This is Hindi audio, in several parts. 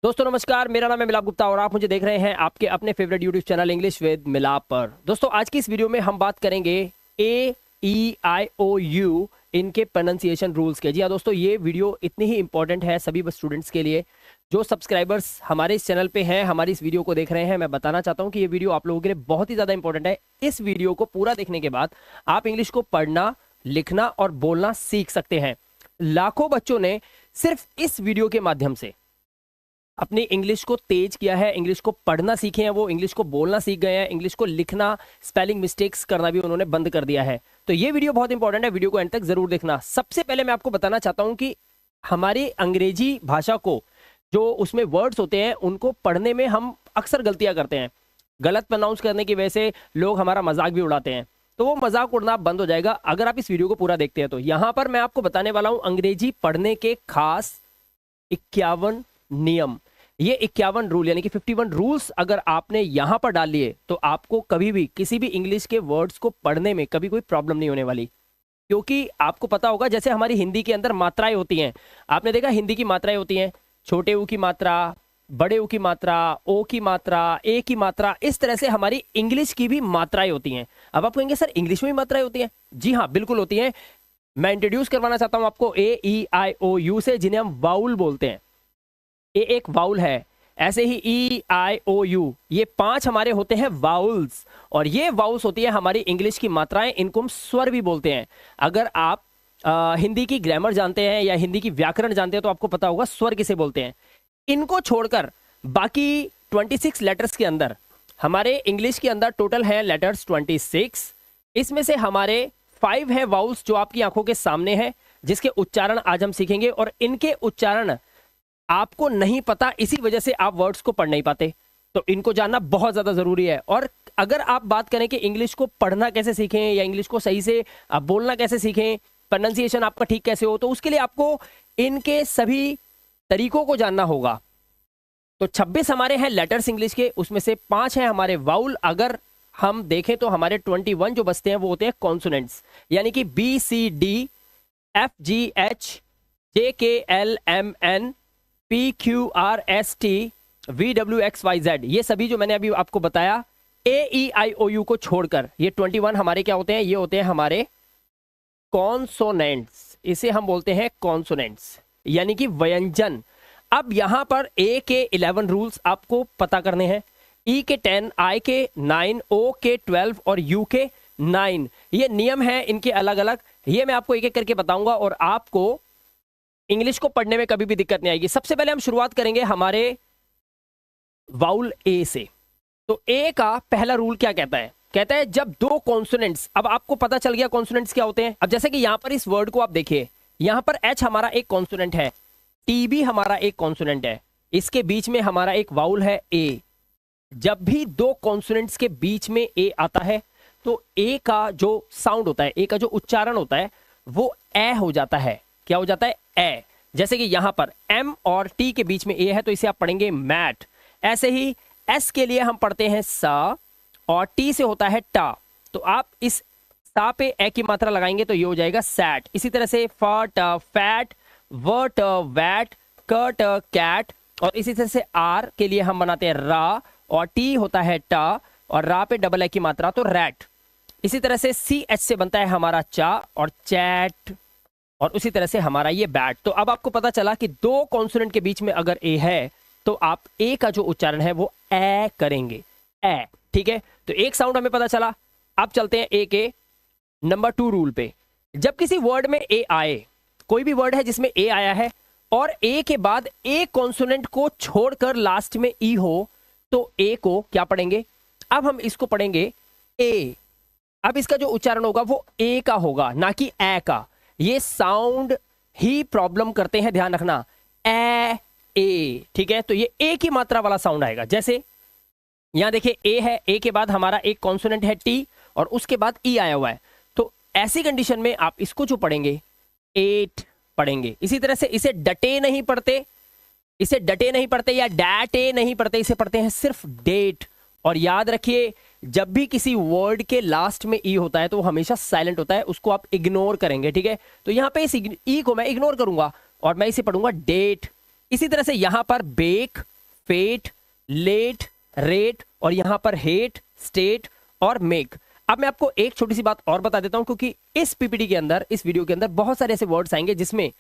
दोस्तों नमस्कार, मेरा नाम है मिलाप गुप्ता और आप मुझे देख रहे हैं आपके अपने favourite YouTube channel English with मिलाप पर। दोस्तों आज की इस वीडियो में हम बात करेंगे AEIOU इनके प्रोनाउंसिएशन रूल्स के। जी हाँ दोस्तों, ये वीडियो इतनी ही इंपॉर्टेंट है सभी स्टूडेंट्स के लिए जो सब्सक्राइबर्स हमारे इस चैनल पे हैं, हमारी इस वीडियो को देख रहे हैं। मैं बताना चाहता हूँ कि ये वीडियो आप लोगों के लिए बहुत ही ज़्यादा इंपॉर्टेंट है। इस वीडियो को पूरा देखने के बाद आप इंग्लिश को पढ़ना, लिखना और बोलना सीख सकते हैं। लाखों बच्चों ने सिर्फ इस वीडियो के माध्यम से अपनी इंग्लिश को तेज किया है, इंग्लिश को पढ़ना सीखे हैं, वो इंग्लिश को बोलना सीख गए हैं, इंग्लिश को लिखना, स्पेलिंग मिस्टेक्स करना भी उन्होंने बंद कर दिया है। तो ये वीडियो बहुत इंपॉर्टेंट है, वीडियो को एंड तक जरूर देखना। सबसे पहले मैं आपको बताना चाहता हूं कि हमारी अंग्रेजी भाषा को जो उसमें वर्ड्स होते हैं उनको पढ़ने में हम अक्सर गलतियां करते हैं। गलत प्रोनाउंस करने की वजह से लोग हमारा मजाक भी उड़ाते हैं, तो वो मजाक उड़ना बंद हो जाएगा अगर आप इस वीडियो को पूरा देखते हैं। तो यहाँ पर मैं आपको बताने वाला हूं अंग्रेजी पढ़ने के खास 51 नियम। ये 51 रूल यानी कि 51 रूल्स अगर आपने यहां पर डाल लिए तो आपको कभी भी किसी भी इंग्लिश के वर्ड्स को पढ़ने में कभी कोई प्रॉब्लम नहीं होने वाली। क्योंकि आपको पता होगा जैसे हमारी हिंदी के अंदर मात्राएं होती हैं, आपने देखा हिंदी की मात्राएं होती हैं, छोटे ऊ की मात्रा, बड़े ऊ की मात्रा, ओ की मात्रा, ए की मात्रा, इस तरह से हमारी इंग्लिश की भी मात्राएं होती हैं। अब आप कहेंगे सर इंग्लिश में भी मात्राएं होती हैं? जी हाँ, बिल्कुल होती हैं। मैं इंट्रोड्यूस करवाना चाहता हूं आपको AEIOU से, जिन्हें हम वाउल बोलते हैं। ए एक वाउल है, ऐसे ही EIOU, ये 5 हमारे होते हैं वाउल्स, और ये वाउल्स होती है हमारी इंग्लिश की मात्राएं, इनको हम स्वर भी बोलते हैं। अगर आप हिंदी की ग्रामर जानते हैं या हिंदी की व्याकरण जानते हैं तो आपको पता होगा स्वर किसे बोलते हैं। इनको छोड़कर बाकी 26 लेटर्स के अंदर हमारे इंग्लिश के अंदर टोटल है लेटर्स 26। इसमें से हमारे 5 है वाउल्स जो आपकी आंखों के सामने है, जिसके उच्चारण आज हम सीखेंगे, और इनके उच्चारण आपको नहीं पता, इसी वजह से आप वर्ड्स को पढ़ नहीं पाते। तो इनको जानना बहुत ज्यादा जरूरी है। और अगर आप बात करें कि इंग्लिश को पढ़ना कैसे सीखें या इंग्लिश को सही से आप बोलना कैसे सीखें, प्रोनाउंसिएशन आपका ठीक कैसे हो, तो उसके लिए आपको इनके सभी तरीकों को जानना होगा। तो 26 हमारे हैं लेटर्स इंग्लिश के, उसमें से 5 हैं हमारे वाउल। अगर हम देखें तो हमारे 21 जो बचते हैं वो होते हैं कॉन्सोनेंट्स, यानी कि BCD, FGH, JKLMN, PQRST, VWXYZ, ये सभी जो मैंने अभी आपको बताया AEIOU को छोड़कर, ये 21 हमारे क्या होते हैं? ये होते हैं हमारे कॉन्सोनेंट्स। इसे हम बोलते हैं कॉन्सोनेंट्स यानी कि व्यंजन। अब यहां पर A के 11 रूल्स आपको पता करने हैं, E के 10, I के 9, O के 12 और U के 9। ये नियम है इनके अलग अलग, ये मैं आपको एक एक करके बताऊंगा और आपको इंग्लिश को पढ़ने में कभी भी दिक्कत नहीं आएगी। सबसे पहले हम शुरुआत करेंगे हमारे वाउल A से। तो A का पहला रूल क्या कहता है? कहता है जब दो कॉन्सोनेंट्स, अब आपको पता चल गया कॉन्सोनेंट्स क्या होते हैं। अब जैसे कि यहां पर इस वर्ड को आप देखिए, यहां पर H हमारा एक कॉन्सोनेंट है, T भी हमारा एक कॉन्सोनेंट है, इसके बीच में हमारा एक वाउल है A। जब भी दो कॉन्सोनेंट्स के बीच में A आता है तो A का जो साउंड होता है, A का जो उच्चारण होता है वो ए हो जाता है। क्या हो जाता है? ए। जैसे कि यहां पर M और T के बीच में A है तो इसे आप पढ़ेंगे मैट। ऐसे ही S के लिए हम पढ़ते हैं सा और T से होता है टा, तो आप इस सा पे ए की मात्रा लगाएंगे तो ये हो जाएगा सैट। इसी तरह से फट, फैट, वर्ट, वैट, कट, कैट, और इसी तरह से आर के लिए हम बनाते हैं रा और टी होता है टा और रा पे डबल ए की मात्रा तो रैट। इसी तरह से CH से बनता है हमारा चा और चैट, और उसी तरह से हमारा ये बैट। तो अब आपको पता चला कि दो कॉन्सोनेंट के बीच में अगर ए है तो आप ए का जो उच्चारण है वो ए करेंगे, ए। ठीक है, तो एक साउंड हमें पता चला। अब चलते हैं ए के नंबर 2 रूल पे। जब किसी वर्ड में ए आए, कोई भी वर्ड है जिसमें ए आया है और ए के बाद ए कॉन्सोनेंट को छोड़कर लास्ट में ई हो, तो ए को क्या पढ़ेंगे? अब हम इसको पढ़ेंगे ए। अब इसका जो उच्चारण होगा वो ए का होगा, ना कि ए का। ये साउंड ही प्रॉब्लम करते हैं, ध्यान रखना, ए ए। ठीक है, तो ये ए की मात्रा वाला साउंड आएगा। जैसे यहां देखिए ए है, ए के बाद हमारा एक कॉन्सोनेंट है टी और उसके बाद ई आया हुआ है, तो ऐसी कंडीशन में आप इसको जो पढ़ेंगे एट पढ़ेंगे। इसी तरह से इसे डटे नहीं पढ़ते, इसे डटे नहीं पढ़ते या डैटे नहीं पढ़ते, इसे पढ़ते हैं सिर्फ डेट। और याद रखिए जब भी किसी वर्ड के लास्ट में ई होता है तो वो हमेशा साइलेंट होता है, उसको आप इग्नोर करेंगे। ठीक है, तो यहां पे इस ई को मैं इग्नोर करूंगा और मैं इसे पढ़ूंगा डेट। इसी तरह से यहां पर बेक, फेट, लेट, रेट और यहां पर हेट, स्टेट और मेक। अब मैं आपको एक छोटी सी बात और बता देता हूं, क्योंकि इस पीपीटी के अंदर, इस वीडियो के अंदर बहुत सारे ऐसे वर्ड्स आएंगे जिसमें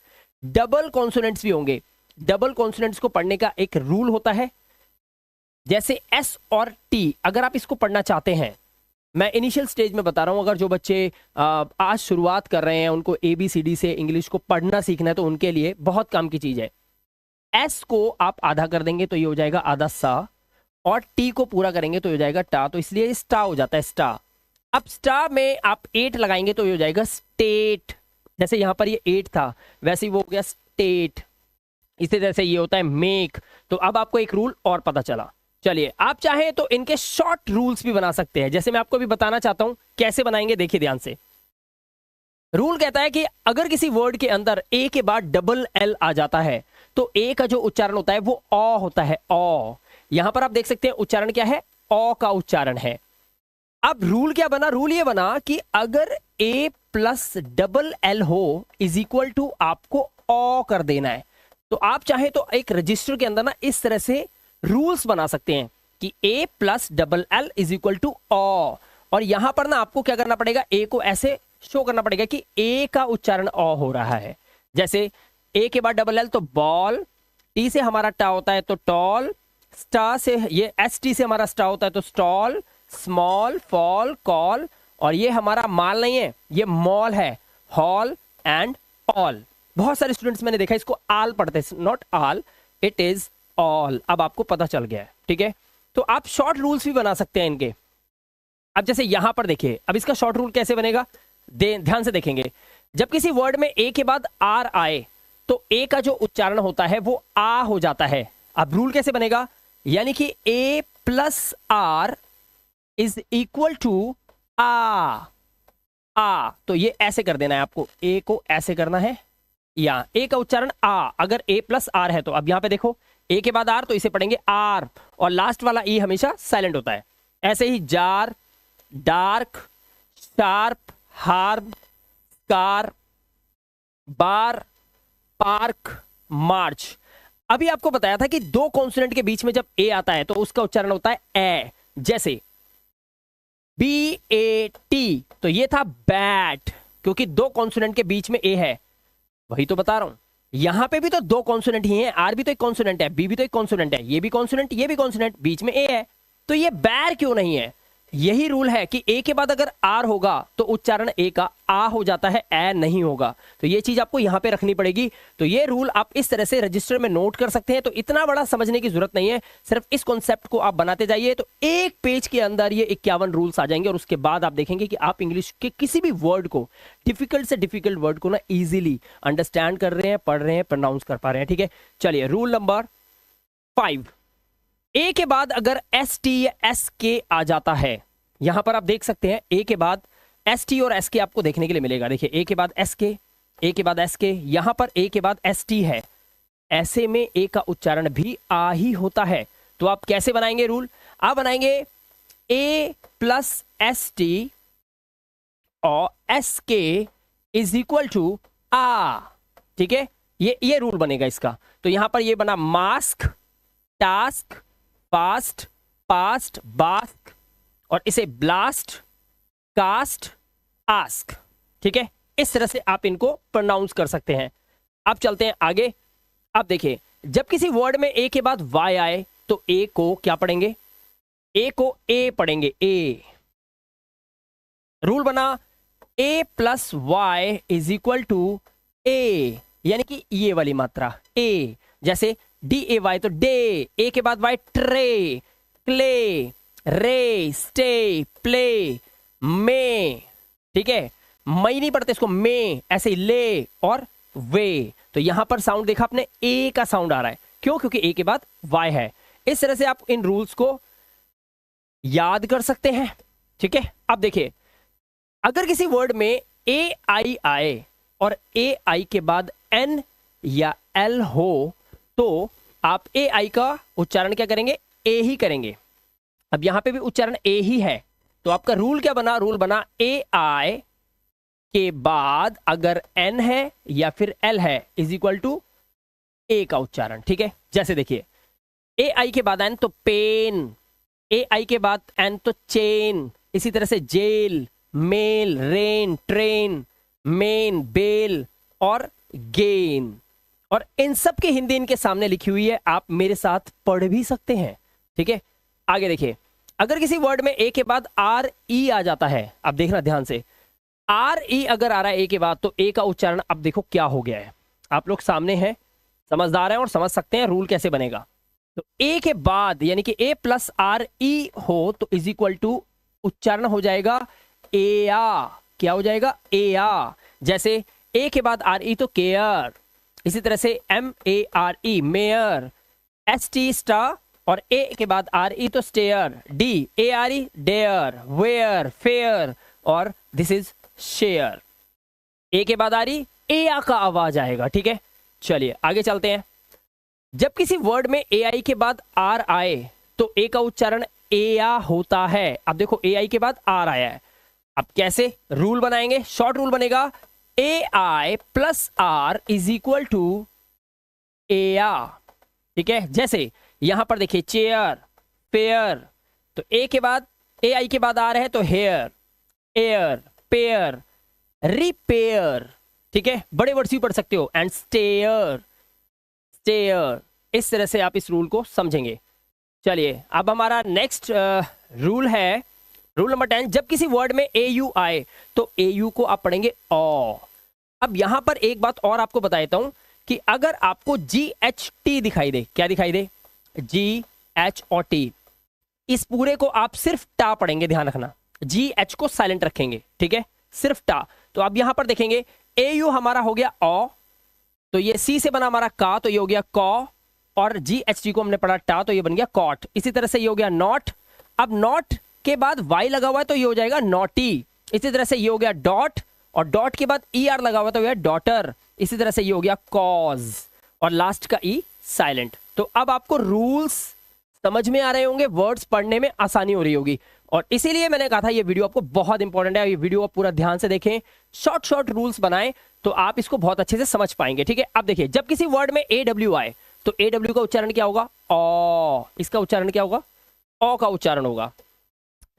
डबल कॉन्सोनेंट्स भी होंगे। डबल कॉन्सोनेंट्स को पढ़ने का एक रूल होता है, जैसे एस और टी, अगर आप इसको पढ़ना चाहते हैं, मैं इनिशियल स्टेज में बता रहा हूं, अगर जो बच्चे आज शुरुआत कर रहे हैं, उनको ABCD से इंग्लिश को पढ़ना सीखना है, तो उनके लिए बहुत काम की चीज है। एस को आप आधा कर देंगे तो ये हो जाएगा आधा सा, और टी को पूरा करेंगे तो हो जाएगा टा, तो इसलिए स्टा हो जाता है, स्टा। अब स्टा में आप 8 लगाएंगे तो ये हो जाएगा स्टेट। जैसे यहां पर ये 8 था, वैसे ही वो हो गया स्टेट। इसी तरह से ये होता है मेक। तो अब आपको एक रूल और पता चला। चलिए, आप चाहें तो इनके शॉर्ट रूल्स भी बना सकते हैं, जैसे मैं आपको भी बताना चाहता हूं कैसे बनाएंगे। देखिए ध्यान से, रूल कहता है कि अगर किसी वर्ड के अंदर ए के बाद डबल एल आ जाता है तो ए का जो उच्चारण होता है वो ऑ होता है, ऑ। यहां पर आप देख सकते हैं उच्चारण क्या है, ऑ का उच्चारण है। अब रूल क्या बना, रूल ये बना कि अगर ए प्लस डबल एल हो इज इक्वल टू आपको ऑ कर देना है। तो आप चाहे तो एक रजिस्टर के अंदर ना इस तरह से रूल्स बना सकते हैं कि A plus double L is equal to ऑ, और यहां पर ना आपको क्या करना पड़ेगा, ए को ऐसे शो करना पड़ेगा कि ए का उच्चारण ऑ हो रहा है। जैसे ए के बाद डबल एल तो बॉल, टी से हमारा टा होता है तो टॉल, स्टा से ये एस टी से हमारा स्टा होता है तो स्टॉल, स्मॉल, फॉल, कॉल, और ये हमारा माल नहीं है, ये मॉल है, हॉल एंड ऑल। बहुत सारे स्टूडेंट्स मैंने देखा इसको आल पढ़ते हैं, not all, it is all. अब आपको पता चल गया है, ठीक है। तो आप शॉर्ट रूल्स भी बना सकते हैं इनके। अब जैसे यहां पर देखिए, अब इसका शॉर्ट रूल कैसे बनेगा, ध्यान से देखेंगे। जब किसी वर्ड में ए के बाद आर आए तो ए का जो उच्चारण होता है वो आ हो जाता है। अब रूल कैसे बनेगा, यानी कि A plus R is equal to आ। तो ये ऐसे कर देना है आपको, ए को ऐसे करना है, या ए का उच्चारण आ, अगर ए प्लस आर है तो। अब यहां पे देखो, ए के बाद आर तो इसे पढ़ेंगे आर, और लास्ट वाला ई हमेशा साइलेंट होता है। ऐसे ही jar, dark, sharp, harm, car, bar, park, march. अभी आपको बताया था कि दो कॉन्सोनेंट के बीच में जब ए आता है तो उसका उच्चारण होता है ए। जैसे BAT, तो ये था बैट, क्योंकि दो कॉन्सोनेंट के बीच में ए है। वही तो बता रहा हूं, यहां पे भी तो दो कॉन्सोनेंट ही हैं, आर भी तो एक कॉन्सोनेंट है, बी भी तो एक कॉन्सोनेंट है, ये भी कॉन्सोनेंट, ये भी कॉन्सोनेंट, बीच में ए है, तो ये बैर क्यों नहीं है। यही रूल है कि ए के बाद अगर आर होगा तो उच्चारण ए का आ हो जाता है, ए नहीं होगा। तो ये चीज आपको यहां पे रखनी पड़ेगी। तो ये रूल आप इस तरह से रजिस्टर में नोट कर सकते हैं। तो इतना बड़ा समझने की जरूरत नहीं है, सिर्फ इस कॉन्सेप्ट को आप बनाते जाइए तो एक पेज के अंदर ये 51 रूल्स आ जाएंगे, और उसके बाद आप देखेंगे कि आप इंग्लिश के किसी भी वर्ड को, डिफिकल्ट से डिफिकल्ट वर्ड को ना इजीली अंडरस्टैंड कर रहे हैं, पढ़ रहे हैं, प्रोनाउंस कर पा रहे हैं। ठीक है, चलिए रूल नंबर 5, ए के बाद अगर ST या SK आ जाता है, यहां पर आप देख सकते हैं ए के बाद ST और SK आपको देखने के लिए मिलेगा। देखिए ए के बाद SK, ए के बाद SK, यहां पर ए के बाद ST है, ऐसे में ए का उच्चारण भी आ ही होता है। तो आप कैसे बनाएंगे रूल, आप बनाएंगे ए प्लस ST और SK इज इक्वल टू आ। ठीक है, ये रूल बनेगा इसका। तो यहां पर ये बना mask, task, fast, past, bask, और इसे ब्लास्ट, कास्ट, आस्क। ठीक है, इस तरह से आप इनको प्रोनाउंस कर सकते हैं। अब चलते हैं आगे। अब देखिए, जब किसी वर्ड में ए के बाद वाई आए तो ए को क्या पढ़ेंगे, ए को ए पढ़ेंगे, ए। रूल बना A plus Y is equal to A, यानी कि ये वाली मात्रा ए। जैसे DAY तो डे, ए के बाद वाई ट्रे, क्ले, रे, स्टे, प्ले, मे। ठीक है, मई नहीं पढ़ते इसको, मे, ऐसे ही ले और वे। तो यहां पर साउंड देखा आपने, ए का साउंड आ रहा है, क्यों, क्योंकि ए के बाद वाई है। इस तरह से आप इन रूल्स को याद कर सकते हैं। ठीक है, अब देखिए, अगर किसी वर्ड में AI आए और AI के बाद N या L हो तो आप AI का उच्चारण क्या करेंगे, ए ही करेंगे। अब यहां पे भी उच्चारण ए ही है, तो आपका रूल क्या बना, रूल बना AI के बाद अगर N है या फिर L है इज इक्वल टू ए का उच्चारण, ठीक है। जैसे देखिए ए आई के बाद एन तो पेन, ए आई के बाद एन तो चेन, इसी तरह से jail, mail, rain, train, main, bell और गेन। और इन सब की हिंदी इनके सामने लिखी हुई है, आप मेरे साथ पढ़ भी सकते हैं, ठीक है। आगे देखिए, अगर किसी वर्ड में ए के बाद आर ई आ जाता है, अब देखना ध्यान से, आर ई अगर आ रहा है ए के बाद, तो ए का उच्चारण अब देखो क्या हो गया है। आप लोग सामने हैं, समझदार हैं और समझ सकते हैं रूल कैसे बनेगा। तो ए के बाद यानी कि ए प्लस आर ई हो तो इज इक्वल टू उच्चारण हो जाएगा ए आ। क्या हो जाएगा? ए आ। जैसे ए के बाद आर ई तो केयर, इसी तरह से M A R E mare, S T star, और ए के बाद आर ई तो stare, D A R E dare, where, fare, और दिस इज शेयर। ए के बाद आ रही ए आ का आवाज आएगा, ठीक है। चलिए आगे चलते हैं। जब किसी वर्ड में ए आई के बाद आर आए तो ए का उच्चारण ए आ होता है। अब देखो ए आई के बाद आर आया है, अब कैसे रूल बनाएंगे? शॉर्ट रूल बनेगा A I plus R is equal to A आ, ठीक है। जैसे यहां पर देखिए चेयर, फेयर, तो ए के बाद ए आई के बाद आ रहा है तो हेयर, एयर, पेयर, रिपेयर, ठीक है। बड़े वर्ड्स भी पढ़ सकते हो, एंड स्टेयर, स्टेयर। इस तरह से आप इस रूल को समझेंगे। चलिए अब हमारा नेक्स्ट रूल है, रूल नंबर 10। जब किसी वर्ड में ए यू आए तो ए यू को आप पढ़ेंगे ओ। अब यहां पर एक बात और आपको बता देता हूं कि अगर आपको जी एच टी दिखाई दे, क्या दिखाई दे? जी एच और टी, इस पूरे को आप सिर्फ टा पढ़ेंगे, ध्यान रखना। जी एच को साइलेंट रखेंगे, ठीक है, सिर्फ टा। तो आप यहां पर देखेंगे ए यू हमारा हो गया ओ, तो ये सी से बना हमारा का, तो ये हो गया कॉ, और जी एच टी को हमने पढ़ा टा, तो ये बन गया कॉट। इसी तरह से ये हो गया नॉट। अब नॉट के बाद वाई लगा हुआ है तो ये हो जाएगा नॉटी। इसी तरह से ये हो गया डॉट, और डॉट के बाद ई आर लगा हुआ तो ये डॉटर। इसी तरह से ये हो गया कॉज, और लास्ट का ई साइलेंट। तो अब आपको रूल्स समझ में आ रहे होंगे, वर्ड्स पढ़ने में आसानी हो रही होगी, और इसीलिए मैंने कहा था ये वीडियो आपको बहुत इंपॉर्टेंट है। ये वीडियो आप पूरा ध्यान से देखें, शॉर्ट शॉर्ट रूल्स बनाएं तो आप इसको बहुत अच्छे से समझ पाएंगे, ठीक है। अब देखिए, जब किसी वर्ड में ए डब्ल्यू आए तो ए डब्ल्यू का उच्चारण क्या होगा? ओ। इसका उच्चारण क्या होगा? ओ का उच्चारण होगा।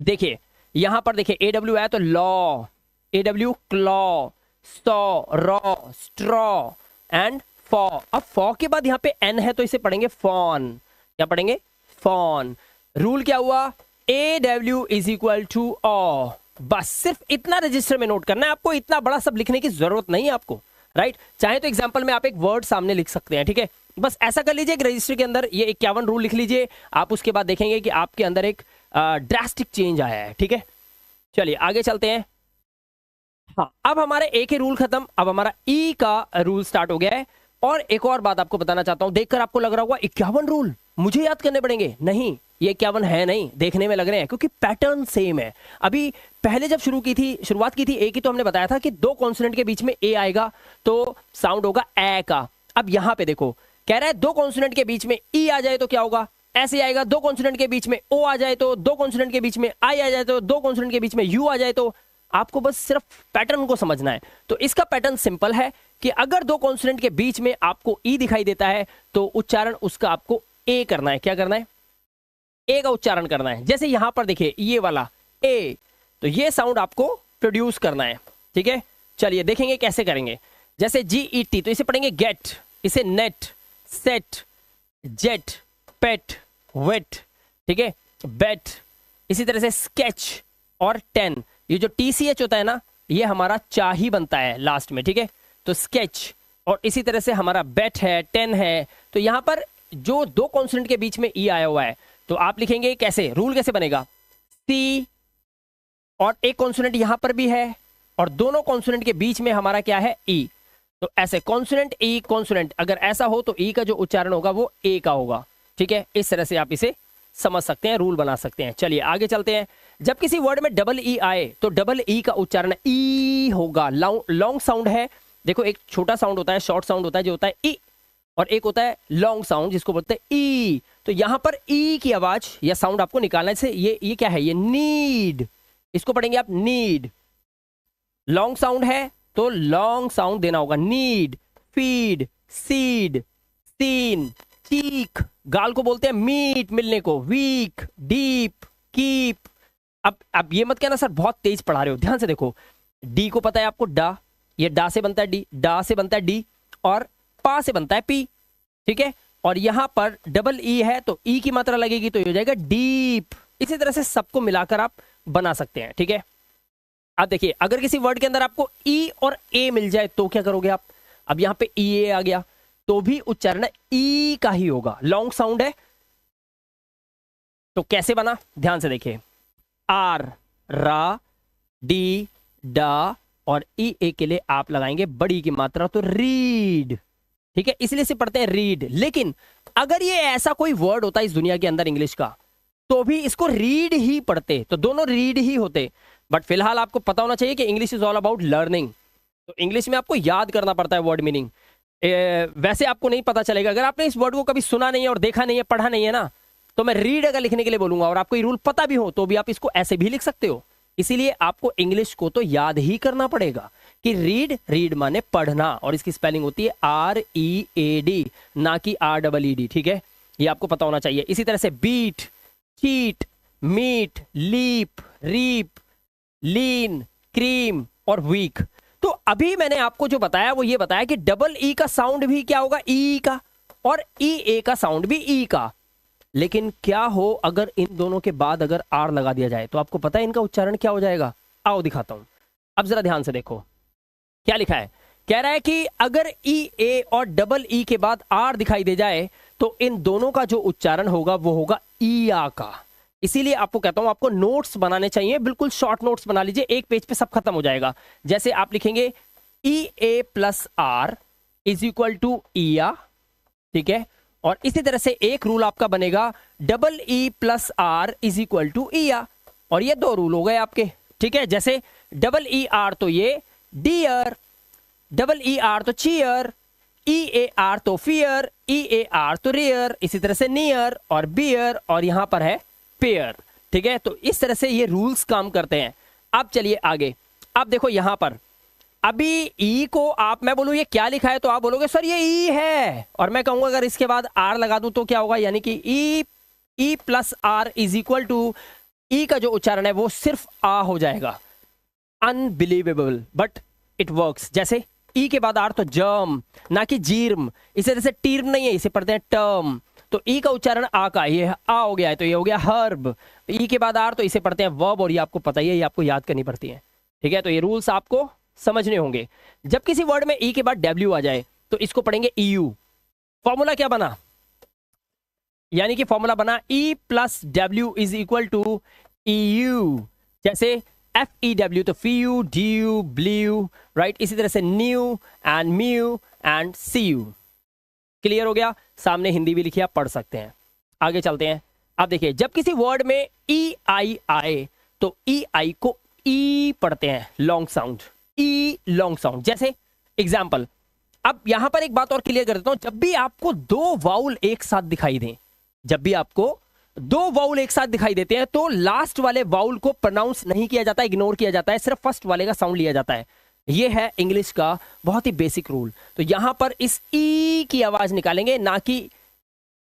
देखिए यहां पर देखिए ए डब्ल्यू आया तो law, A W claw, saw, raw, straw and faw. अब फॉ के बाद यहां पे एन है तो इसे पढ़ेंगे फॉन। क्या पढ़ेंगे? फॉन। रूल क्या हुआ? A W is equal to O. बस सिर्फ इतना रजिस्टर में नोट करना है आपको, इतना बड़ा सब लिखने की जरूरत नहीं है आपको, राइट। चाहे तो एग्जाम्पल में आप एक वर्ड सामने लिख सकते हैं, ठीक है। बस ऐसा कर लीजिए, एक रजिस्टर के अंदर ये 51 रूल लिख लीजिए आप, उसके बाद देखेंगे कि आपके अंदर एक ड्रास्टिक चेंज आया है, ठीक है। चलिए आगे चलते हैं। हाँ, अब हमारे ए के रूल खत्म, अब हमारा ई का रूल स्टार्ट हो गया है। और एक और बात आपको बताना चाहता हूं, देखकर आपको लग रहा होगा 51 रूल मुझे याद करने पड़ेंगे। नहीं, ये 51 है नहीं, देखने में लग रहे हैं क्योंकि पैटर्न सेम है। अभी पहले जब शुरुआत की थी ए की, तो हमने बताया था कि दो कॉन्सोनेंट के बीच में ए आएगा तो साउंड होगा ए का। अब यहां पे देखो कह रहा है दो कॉन्सोनेंट के बीच में ई आ जाए तो क्या होगा? ऐसे आएगा। दो कॉन्सोनेंट के बीच में ओ आ जाए तो, दो कॉन्सोनेंट के बीच में आई आ जाए तो, दो कॉन्सोनेंट के बीच में यू आ जाए तो। आपको बस सिर्फ पैटर्न को समझना है। तो इसका पैटर्न सिंपल है कि अगर दो कॉन्सोनेंट के बीच में आपको ई दिखाई देता है तो उच्चारण उसका आपको ए करना है। क्या करना है? ए का उच्चारण करना है। जैसे यहां पर देखिए ये वाला ए, तो ये साउंड आपको प्रोड्यूस करना है, ठीक है। चलिए देखेंगे कैसे करेंगे। जैसे जी ई टी, तो इसे पढ़ेंगे गेट, इसे नेट, सेट, जेट, पेट, वेट, ठीक है, बेट। इसी तरह से स्केच और टेन, ये जो टीसीएच होता है ना, ये हमारा चा ही बनता है लास्ट में, ठीक है। तो स्केच, और इसी तरह से हमारा बेट है, टेन है। तो यहां पर जो दो कॉन्सोनेंट के बीच में ई आया हुआ है तो आप लिखेंगे कैसे? रूल कैसे बनेगा? सी, और एक कॉन्सोनेंट यहां पर भी है, और दोनों कॉन्सोनेंट के बीच में हमारा क्या है? ई। तो ऐसे कॉन्सोनेंट ई कॉन्सोनेंट, अगर ऐसा हो तो ई का जो उच्चारण होगा वो ए का होगा, ठीक है। इस तरह से आप इसे समझ सकते हैं, रूल बना सकते हैं। चलिए आगे चलते हैं। जब किसी वर्ड में डबल ई आए तो डबल ई का उच्चारण ई होगा। लॉन्ग साउंड है, देखो एक छोटा साउंड होता है, शॉर्ट साउंड होता है जो होता है ई, और एक होता है लॉन्ग साउंड जिसको बोलते हैं ई। तो यहां पर ई की आवाज या साउंड आपको निकालना है। से ये क्या है? ये नीड, इसको पढ़ेंगे आप नीड। लॉन्ग साउंड है तो लॉन्ग साउंड देना होगा, नीड, फीड, सीड, तीन, चीक, गाल को बोलते हैं मीट, मिलने को, वीक, डीप, कीप। अब ये मत कहना सर बहुत तेज पढ़ा रहे हो, ध्यान से देखो, डी को पता है आपको, डा, ये डा से बनता है डी, डा से बनता है डी, और पा से बनता है पी, ठीक है। और यहां पर डबल ई है तो ई की मात्रा लगेगी तो ये हो जाएगा डीप। इसी तरह से सबको मिलाकर आप बना सकते हैं, ठीक है। अब देखिए, अगर किसी वर्ड के अंदर आपको ई और ए मिल जाए तो क्या करोगे आप? अब यहां पे ई ए आ गया तो भी उच्चारण ई का ही होगा, लॉन्ग साउंड है। तो कैसे बना, ध्यान से देखिए, आर, रा, डी, डा और ई ए के लिए आप लगाएंगे बड़ी की मात्रा तो रीड, ठीक है, इसलिए से पढ़ते हैं रीड। लेकिन अगर ये ऐसा कोई वर्ड होता है इस दुनिया के अंदर इंग्लिश का, तो भी इसको रीड ही पढ़ते, तो दोनों रीड ही होते। बट फिलहाल आपको पता होना चाहिए कि English is all about learning, तो इंग्लिश में आपको याद करना पड़ता है वर्ड मीनिंग। वैसे आपको नहीं पता चलेगा अगर आपने इस वर्ड को कभी सुना नहीं है और देखा नहीं है, पढ़ा नहीं है ना, तो मैं रीड अगर लिखने के लिए बोलूंगा और आपको ये रूल पता भी हो तो भी आप इसको ऐसे भी लिख सकते हो। इसीलिए आपको इंग्लिश को तो याद ही करना पड़ेगा कि रीड, रीड माने पढ़ना, और इसकी स्पेलिंग होती है READ, ना कि REED, ठीक है, ये आपको पता होना चाहिए। इसी तरह से beat, cheat, meat, leap, reap, lean, cream और वीक। तो अभी मैंने आपको जो बताया वो ये बताया कि डबल ई का साउंड भी क्या होगा, ई का, और ई ए का साउंड भी ई का। लेकिन क्या हो अगर इन दोनों के बाद अगर आर लगा दिया जाए, तो आपको पता है इनका उच्चारण क्या हो जाएगा? आओ दिखाता हूं। अब जरा ध्यान से देखो क्या लिखा है, कह रहा है कि अगर ई ए और डबल ई के बाद आर दिखाई दे जाए तो इन दोनों का जो उच्चारण होगा वो होगा ईया का। इसीलिए आपको कहता हूं आपको नोट्स बनाने चाहिए, बिल्कुल शॉर्ट नोट्स बना लीजिए, एक पेज पे सब खत्म हो जाएगा। जैसे आप लिखेंगे E A plus R is equal to ईया, ठीक है, और इसी तरह से एक रूल आपका बनेगा double E plus R is equal to ईया, और ये दो रूल हो गए आपके, ठीक है। जैसे डबल ई आर तो ये डियर, डबल ई आर तो चीयर, ई ए आर तो फियर, ई ए आर तो रेयर, इसी तरह से नियर और बियर, और यहां पर है पेयर, ठीक है। तो इस तरह से ये रूल्स काम करते हैं। अब चलिए आगे, अब देखो यहां पर अभी ई को आप, मैं बोलूं ये क्या लिखा है तो आप बोलोगे सर ये ई है, और मैं कहूंगा अगर इसके बाद आर लगा दूं तो क्या होगा, यानी कि E plus R is equal to, E का जो उच्चारण है वो सिर्फ आ हो जाएगा। Unbelievable but it works. जैसे ई के बाद आर तो जर्म, ना कि जीर्म, इस तरह से टीर्म नहीं है, इसे पढ़ते हैं टर्म। तो ई का उच्चारण आ का, ये आ हो गया है तो ये हो गया हर्ब। ई के बाद आर तो इसे पढ़ते हैं वर्ब, और ये आपको पता ही है, ये आपको याद करनी पड़ती है, ठीक है। तो ये रूल्स आपको समझने होंगे। जब किसी वर्ड में ई के बाद डब्ल्यू आ जाए तो इसको पढ़ेंगे ईयू। फॉर्मूला क्या बना, यानी कि फॉर्मूला बना E plus W is equal to EU. जैसे FEW तो FEW, DU, BLEW, राइट। इसी तरह से new and mew and CU। Clear हो गया, सामने हिंदी भी लिखी, आप पढ़ सकते हैं। आगे चलते हैं। अब देखिए, जब किसी वर्ड में EI आए तो EI को ई पढ़ते हैं, लॉन्ग साउंड, ई लॉन्ग साउंड। जैसे एग्जाम्पल, अब यहां पर एक बात और क्लियर कर देता हूं, जब भी आपको दो वाउल एक साथ दिखाई दें, जब भी आपको दो वाउल एक साथ दिखाई देते हैं तो लास्ट वाले वाउल को प्रोनाउंस नहीं किया जाता, इग्नोर किया जाता है, सिर्फ फर्स्ट वाले का साउंड लिया जाता है। यह है इंग्लिश का बहुत ही बेसिक रूल। तो यहां पर इस ई की आवाज निकालेंगे, ना कि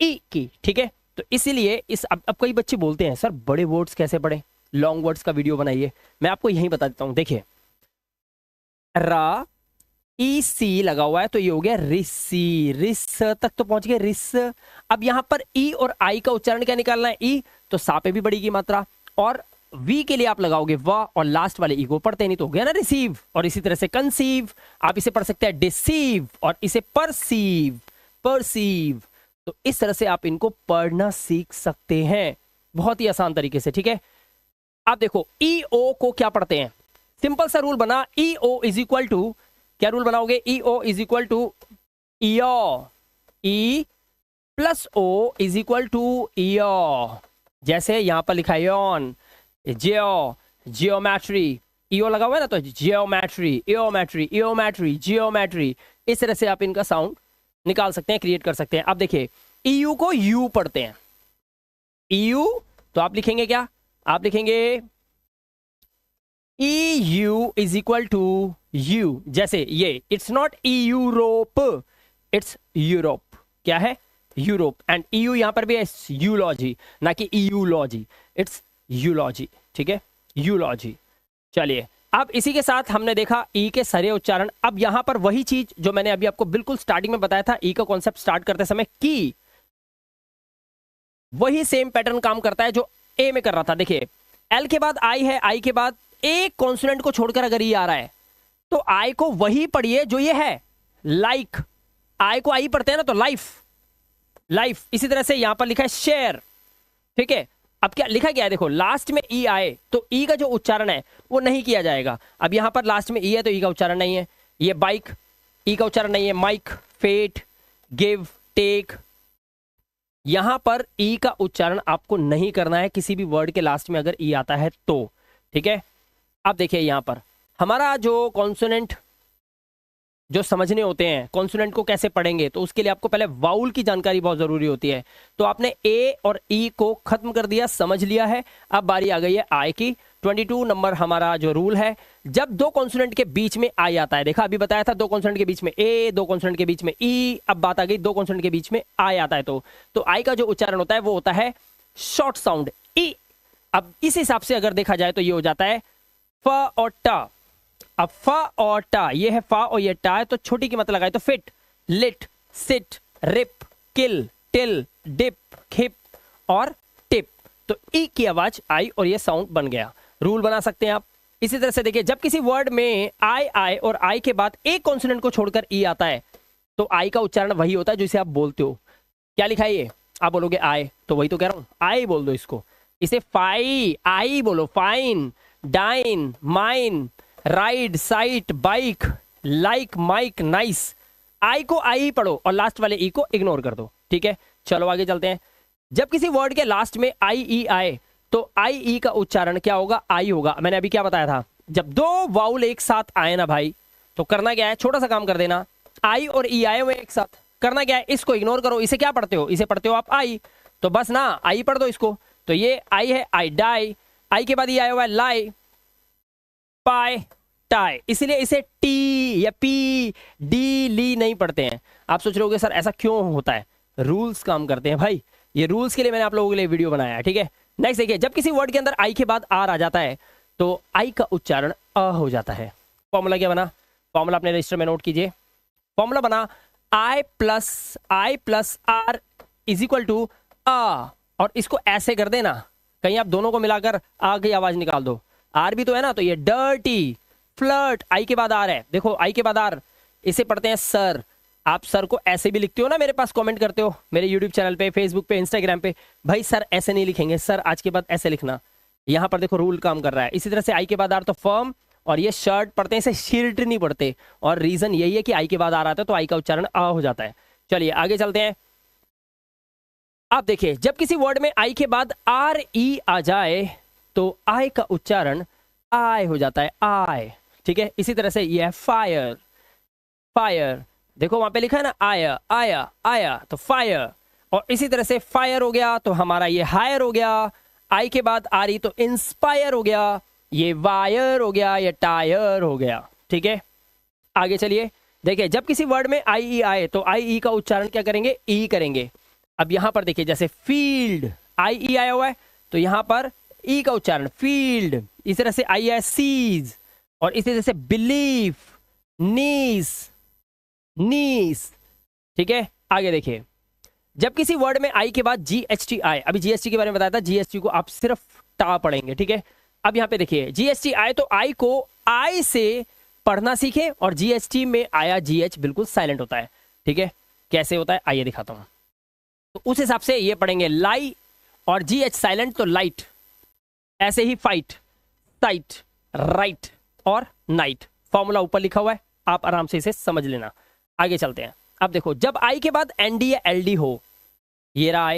ई की, ठीक है। तो इसीलिए इस अब कई बच्चे बोलते हैं सर बड़े वर्ड्स कैसे पढ़े, लॉन्ग वर्ड्स का वीडियो बनाइए। मैं आपको यही बता देता हूं, देखिए रा ई सी लगा हुआ है तो ये हो गया रिसी, रिस तक तो पहुंच गए, रिस। अब यहां पर ई और आई का उच्चारण क्या निकालना है, ई तो सा पे भी बड़ी की मात्रा, और वी के लिए आप लगाओगे वा, और लास्ट वाले ई को पढ़ते नहीं तो हो गया ना रिसीव। और इसी तरह से कंसीव, आप इसे पढ़ सकते हैं डिसीव, और इसे परसीव, परसीव। तो इस तरह से आप इनको पढ़ना सीख सकते हैं बहुत ही आसान तरीके से, ठीक है। आप देखो ई ओ को क्या पढ़ते हैं, सिंपल सा रूल बना, E O is equal to, क्या रूल बनाओगे, E O is equal to ईओ, E plus O is equal to ईओ। जैसे यहां पर लिखा है यॉन, जियो, जियोमेट्री, ईओ लगा हुआ है ना तो जियोमेट्री, इयोमेट्री, इयोमेट्री, जियोमेट्री। इस तरह से आप इनका साउंड निकाल सकते हैं, क्रिएट कर सकते हैं। अब देखिए ईयू को यू पढ़ते हैं, ईयू तो आप लिखेंगे क्या, आप लिखेंगे EU is equal to U. जैसे ये it's not Europe, it's Europe, क्या है, यूरोप। एंड ईयू यहां पर भी है यूलॉजी, ना कि ईयूलॉजी, इट्स यूलॉजी, ठीक है, यूलॉजी। चलिए अब इसी के साथ हमने देखा ई के सारे उच्चारण। अब यहां पर वही चीज जो मैंने अभी आपको बिल्कुल स्टार्टिंग में बताया था, ई का कॉन्सेप्ट स्टार्ट करते समय, की वही सेम पैटर्न काम करता है जो ए में कर रहा था। देखिए एल के बाद आई है, आई के बाद एक कॉन्सोनेंट को छोड़कर अगर ई आ रहा है तो आई को वही पढ़िए जो ये है, लाइक। आई को आई पढ़ते हैं ना तो लाइफ, लाइफ। इसी तरह से यहां पर लिखा है शेयर, ठीक है। अब क्या लिखा गया है, देखो लास्ट में ई आए तो ई का जो उच्चारण है वो नहीं किया जाएगा। अब यहां पर लास्ट में ई है तो ई का उच्चारण नहीं है। ये बाइक, ई का उच्चारण नहीं है। माइक, फेट, गिव, टेक, यहां पर ई का उच्चारण आपको नहीं करना है किसी भी वर्ड के लास्ट में अगर ई आता है तो, ठीक है। अब देखिए यहां पर हमारा जो कॉन्सोनेंट जो समझने होते हैं, कॉन्सोनेंट को कैसे पढ़ेंगे, तो उसके लिए आपको पहले वाउल की जानकारी बहुत जरूरी होती है। तो आपने ए और ई को खत्म कर दिया, समझ लिया है। अब बारी आ गई है आई की। 22 नंबर हमारा जो रूल है, जब दो कॉन्सोनेंट के बीच में आई आता है, देखा अभी बताया था दो कॉन्सोनेंट के बीच में ए, दो कॉन्सोनेंट के बीच में ई, अब बात आ गई दो कॉन्सोनेंट के बीच में आई आता है तो आई का जो उच्चारण होता है वो होता है शॉर्ट साउंड ई। अब इस हिसाब से अगर देखा जाए तो ये हो जाता है फ और ट। अब फ और ट, ये है फ और ये टा है, तो छोटी कीमत लगाए तो फिट, लिट, सिट, रिप, किल, टिल, डिप, खिप और टिप। तो ई की आवाज आई और ये साउंड बन गया। रूल बना सकते हैं आप। इसी तरह से देखिए जब किसी वर्ड में आई आए और आई के बाद एक कॉन्सोनेंट को छोड़कर ई आता है तो आई का उच्चारण वही होता है जो इसे आप बोलते हो। क्या लिखा है ये, आप बोलोगे आई, तो वही तो कह रहा हूं, आई बोल दो इसको। इसे फाई, आई बोलो, fine, dine, mine, ride, site, bike, like, mike, nice. I को आई पढ़ो और लास्ट वाले ई को इग्नोर कर दो, ठीक है। चलो आगे चलते हैं। जब किसी वर्ड के लास्ट में आई ई आए तो आई ई का उच्चारण क्या होगा, आई होगा। मैंने अभी क्या बताया था, जब दो वाउल एक साथ आए ना भाई तो करना क्या है, छोटा सा काम कर देना। आई और ई आए हुए एक साथ, करना क्या है, इसको इग्नोर करो। इसे क्या पढ़ते हो, इसे पढ़ते हो आप आई, तो बस ना आई पढ़ दो इसको। तो ये आई है, आई डाई, आई के बाद ये आया हुआ है लाई, पाई, टाई, इसलिए इसे टी या पी, डी, ली नहीं पढ़ते हैं। आप सोच रहे होगे सर ऐसा क्यों होता है, रूल्स काम करते हैं भाई। ये रूल्स के लिए मैंने आप लोगों के लिए वीडियो बनाया है, ठीक है। नेक्स्ट देखिए, जब किसी वर्ड के अंदर आई के बाद आर आ जाता है तो आई का उच्चारण अ हो जाता है। फॉर्मूला क्या बना, फॉर्मूला अपने रजिस्टर में नोट कीजिए। फॉर्मूला बना I plus R is equal to अ, और इसको ऐसे कर देना, कहीं आप दोनों को मिलाकर आ की आवाज निकाल दो। आर भी तो है ना, तो ये डर्टी, फ्लर्ट, आई के बाद आर है, देखो आई के बाद आर, इसे पढ़ते हैं सर। आप सर को ऐसे भी लिखते हो ना, मेरे पास कमेंट करते हो मेरे यूट्यूब चैनल पे, फेसबुक पे, इंस्टाग्राम पे, भाई सर ऐसे नहीं लिखेंगे, सर आज के बाद ऐसे लिखना। यहां पर देखो रूल काम कर रहा है। इसी तरह से आई के बाद आर तो फर्म, और ये शर्ट पढ़ते हैं, इसे शिर्ट नहीं पढ़ते, और रीजन यही है कि आई के बाद आर आता है तो आई का उच्चारण आ हो जाता है। चलिए आगे चलते हैं। आप देखिए जब किसी वर्ड में आई के बाद आर ई आ जाए तो आई का उच्चारण आई हो जाता है, आई, ठीक है। इसी तरह से ये है फायर, फायर, देखो वहां पे लिखा है ना आया आया आया, तो फायर। और इसी तरह से फायर हो गया तो हमारा ये हायर हो गया, आई के बाद आ रही तो इंस्पायर हो गया, ये वायर हो गया, ये टायर हो गया, ठीक है। आगे चलिए देखिए, जब किसी वर्ड में आई ई आए तो आई ई का उच्चारण क्या करेंगे, ई करेंगे। अब यहां पर देखिए जैसे फील्ड, आई ई आया हुआ है तो यहां पर ई का उच्चारण फील्ड। इस तरह से आई है सीज, और इसी तरह से बिलीफ, नीस, नीस, ठीक है। आगे देखिए, जब किसी वर्ड में आई के बाद जीएचटी आए, अभी जीएसटी के बारे में बताया था, जीएसटी को आप सिर्फ टा पढ़ेंगे, ठीक है। अब यहां पे देखिए जीएसटी आए तो आई को आई से पढ़ना सीखे, और जीएसटी में आया जीएच बिल्कुल साइलेंट होता है, ठीक है। कैसे होता है आइए दिखाता हूं। तो उस हिसाब से ये पढ़ेंगे लाई, और जीएच साइलेंट तो लाइट, ऐसे ही फाइट, साइट, राइट और नाइट। फॉर्मूला ऊपर लिखा हुआ है, आप आराम से इसे समझ लेना। आगे चलते हैं। अब देखो जब आई के बाद एनडी या एलडी हो, ये रहा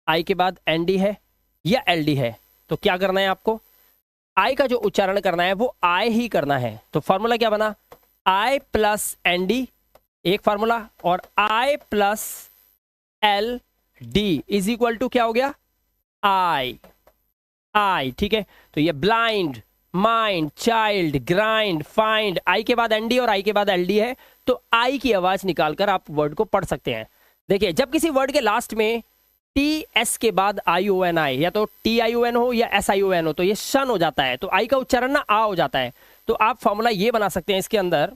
आई के बाद एनडी है या एलडी है, तो क्या करना है आपको, आई का जो उच्चारण करना है वो आई ही करना है। तो फॉर्मूला क्या बना, आई प्लस एनडी एक फार्मूला, और I plus L D is equal to क्या हो गया, आई, आई, ठीक है। तो ये blind, mind, child, grind, find, I के बाद एनडी और आई के बाद एलडी है, तो आई की आवाज निकालकर आप वर्ड को पढ़ सकते हैं। देखिए, जब किसी वर्ड के लास्ट में टी एस के बाद आई ओ एन आए, या तो टी आई ओ एन हो या एस आई ओ एन हो, तो ये शन हो जाता है, तो आई का उच्चारण ना आ हो जाता है। तो आप फॉर्मूला ये बना सकते हैं इसके अंदर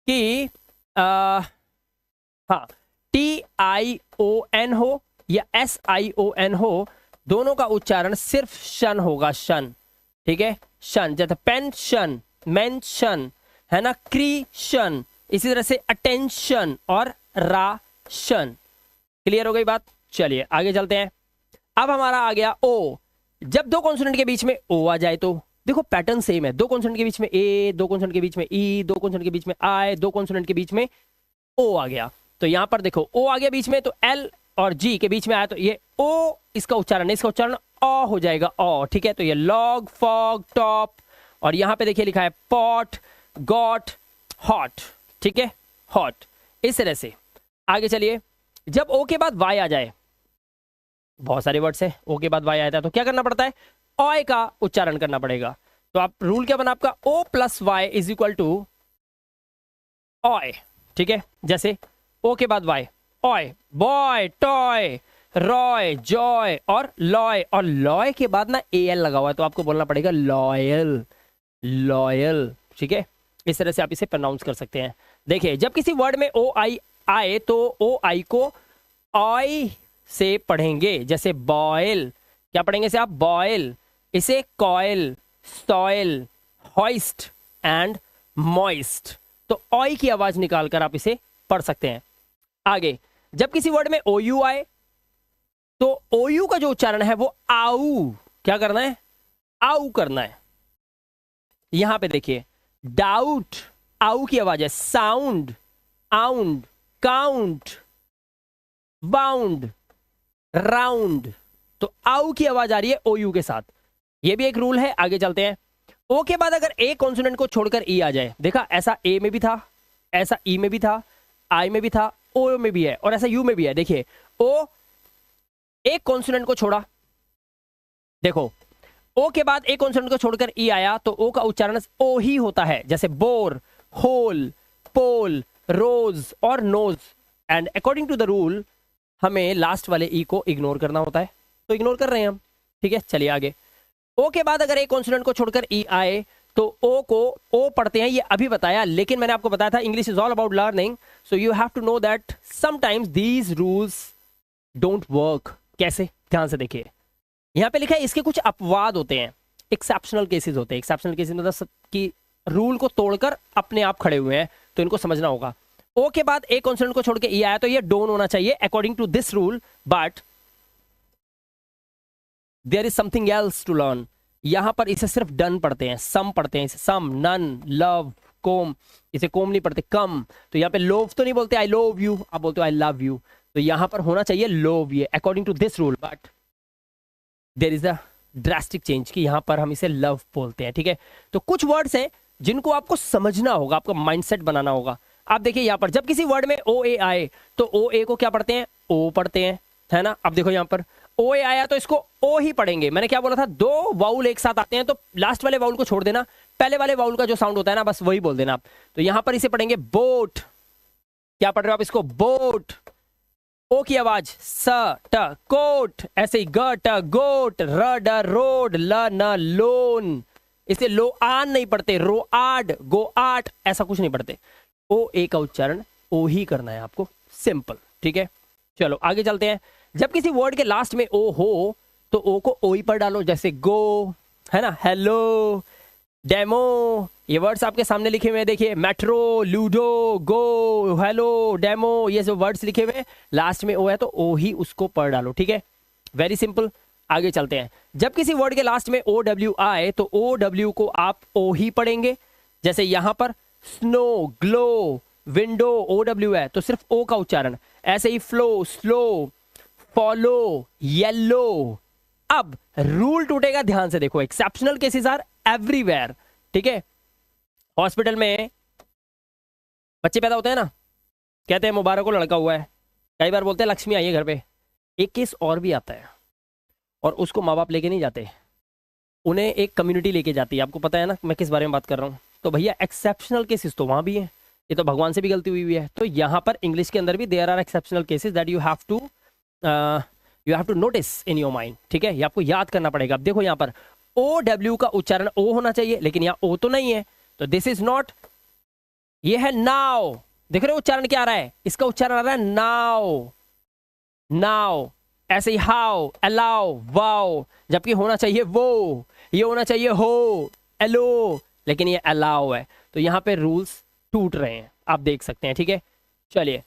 कि हाँ, टी आई ओ एन हो या एस आई ओ एन हो, दोनों का उच्चारण सिर्फ शन होगा, शन, ठीक है, शन। जैसे पेंशन, मेंशन, है ना, क्रीशन, इसी तरह से अटेंशन और राशन। क्लियर हो गई बात? चलिए आगे चलते हैं। अब हमारा आ गया ओ। जब दो कॉन्सोनेंट के बीच में ओ आ जाए तो देखो पैटर्न सेम है, दो कॉन्सोनेंट के बीच में ए, दो कॉन्सोनेंट के बीच में ई, दो कॉन्सोनेंट के बीच में आई, दो कॉन्सोनेंट के बीच में ओ आ गया। तो यहां पर देखो ओ आ गया बीच में, तो एल और जी के बीच में आया, तो ये ओ इसका उच्चारण है, इसका उच्चारण ओ हो जाएगा, ओ, ठीक है। तो ये लॉग, फॉग, टॉप, और यहां पे देखिए लिखा है पॉट, गॉट, हॉट, ठीक है, हॉट। इस तरह से आगे चलिए। जब ओ के बाद वाई आ जाए, बहुत सारे वर्ड्स है, ओ के बाद वाई आता है, तो क्या करना पड़ता है, ऑय का उच्चारण करना पड़ेगा। तो आप रूल क्या बना आपका, O plus Y is equal to oy, ठीक है। जैसे ओ के बाद Y, oy, boy, toy, Roy, joy और लॉय, और लॉय के बाद ना ए एल लगा हुआ है, तो आपको बोलना पड़ेगा लॉयल, लॉयल, ठीक है। इस तरह से आप इसे प्रोनाउंस कर सकते हैं। देखिए, जब किसी वर्ड में ओ आई आए तो ओ आई को ऑय से पढ़ेंगे, जैसे बॉयल, क्या पढ़ेंगे इसे आप, बॉयल, इसे coil, soil, hoist and moist. तो ऑय की आवाज निकालकर आप इसे पढ़ सकते हैं। आगे, जब किसी वर्ड में ओ यू आए तो ओ यू का जो उच्चारण है वो आऊ, क्या करना है, आऊ करना है। यहां पे देखिए, डाउट, आऊ की आवाज है, साउंड, आउंड, काउंट, बाउंड, राउंड, तो आऊ की आवाज आ रही है ओ यू के साथ। ये भी एक रूल है। आगे चलते हैं। ओ के बाद अगर ए कॉन्सोनेंट को छोड़कर ई आ जाए, देखा ऐसा ए में भी था, ऐसा ई में भी था, आई में भी था, ओ में भी है, और ऐसा यू में भी है। देखिए, ओ एक कॉन्सोनेंट को छोड़ा, देखो ओ के बाद एक कॉन्सोनेंट को छोड़कर ई आया, तो ओ का उच्चारण ओ ही होता है, जैसे बोर, होल, पोल, रोज और nose. And according to the rule हमें लास्ट वाले ई को इग्नोर करना होता है, तो इग्नोर कर रहे हैं हम, ठीक है। चलिए आगे। ओ के बाद अगर एक कॉन्सोनेंट को छोड़कर ई आए तो ओ को ओ पढ़ते हैं, ये अभी बताया, लेकिन मैंने आपको बताया था English is all about learning, so you have to know that sometimes these rules don't work. कैसे, ध्यान से देखिए, यहां पे लिखा है इसके कुछ अपवाद होते हैं, एक्सेप्शनल केसेस होते हैं। एक्सेप्शनल केसेस मतलब कि रूल को तोड़कर अपने आप खड़े हुए हैं, तो इनको समझना होगा। ओ के बाद एक कॉन्सोनेंट को छोड़ के ई आया तो ये डोंट होना चाहिए according to this rule, but there is something else to learn. यहां पर इसे सिर्फ डन पढ़ते हैं, सम पढ़ते हैं, इसे सम, नन, लव, कोम, इसे कोम नहीं पढ़ते, कम। तो यहाँ पे लोव तो नहीं बोलते आई लोव यू, आप बोलते हो आई लव यू, तो यहां पर होना चाहिए लोव, ये according to this rule, but there is a drastic change कि यहां पर हम इसे लव बोलते हैं, ठीक है। तो कुछ वर्ड्स हैं जिनको आपको समझना होगा, आपका माइंडसेट बनाना होगा। आप देखिए यहां पर जब किसी वर्ड में ओ ए आए तो ओ ए को क्या पढ़ते हैं, ओ पढ़ते हैं, है ना। अब देखो यहां पर ओ ए आया तो इसको ओ ही पढ़ेंगे। मैंने क्या बोला था, दो वाउल एक साथ आते हैं तो लास्ट वाले वाउल को छोड़ देना, पहले वाले वाउल का जो साउंड होता है ना बस वही बोल देना आप। तो यहां पर इसे पढ़ेंगे बोट, क्या पढ़ रहे हो आप इसको, बोट। ओ की आवाज स ट, कोट, ऐसे ही ग ट, गोट, र ड, रोड, ल न, लोन। इसे लो आन नहीं पढ़ते, रो आड, गो आट, ऐसा कुछ नहीं पढ़ते। ओ ए का उच्चारण ओ ही करना है आपको, सिंपल, ठीक है। चलो आगे चलते हैं। जब किसी वर्ड के लास्ट में ओ हो तो ओ को ओ ही पर डालो, जैसे गो, है ना, हेलो, डेमो, ये वर्ड्स आपके सामने लिखे हुए हैं, देखिए, मेट्रो, लूडो, गो, हेलो, डेमो, ये जो वर्ड्स लिखे हुए हैं लास्ट में ओ है तो ओ ही उसको पर डालो, ठीक है, वेरी सिंपल। आगे चलते हैं। जब किसी वर्ड के लास्ट में ओ डब्ल्यू आए तो ओ डब्ल्यू को आप ओ ही पढ़ेंगे, जैसे यहां पर snow, glow, window, O W है तो सिर्फ ओ का उच्चारण। ऐसे ही फ्लो, स्लो, फॉलो, येलो। अब रूल टूटेगा, ध्यान से देखो, एक्सेप्शनल केसेस आर एवरीवेयर, ठीक है। हॉस्पिटल में बच्चे पैदा होते हैं ना, कहते हैं मुबारक हो लड़का हुआ है, कई बार बोलते हैं लक्ष्मी आई है घर पे। एक केस और भी आता है और उसको माँ बाप लेके नहीं जाते, उन्हें एक कम्युनिटी लेके जाती है। आपको पता है ना मैं किस बारे में बात कर रहा हूँ। तो भैया एक्सेप्शनल केसेस तो वहां भी है, ये तो भगवान से भी गलती हुई है। तो यहाँ पर इंग्लिश के अंदर भी there are exceptional cases that you have to notice in your mind, ठीक है, ये आपको याद करना पड़ेगा। अब देखो यहाँ पर ओ डब्ल्यू का उच्चारण ओ होना चाहिए, लेकिन यहाँ ओ तो नहीं है, तो दिस इज नॉट, ये है नाउ। देख रहे हो उच्चारण क्या आ रहा है, इसका उच्चारण आ रहा है नाउ, नाउ। ऐसे ही हाउ, अलाउ, वाओ, जबकि होना चाहिए वो, ये होना चाहिए हो, एलो, लेकिन ये अलाउ है। तो यहाँ पे रूल्स टूट रहे हैं, आप देख सकते हैं, ठीक है। चलिए,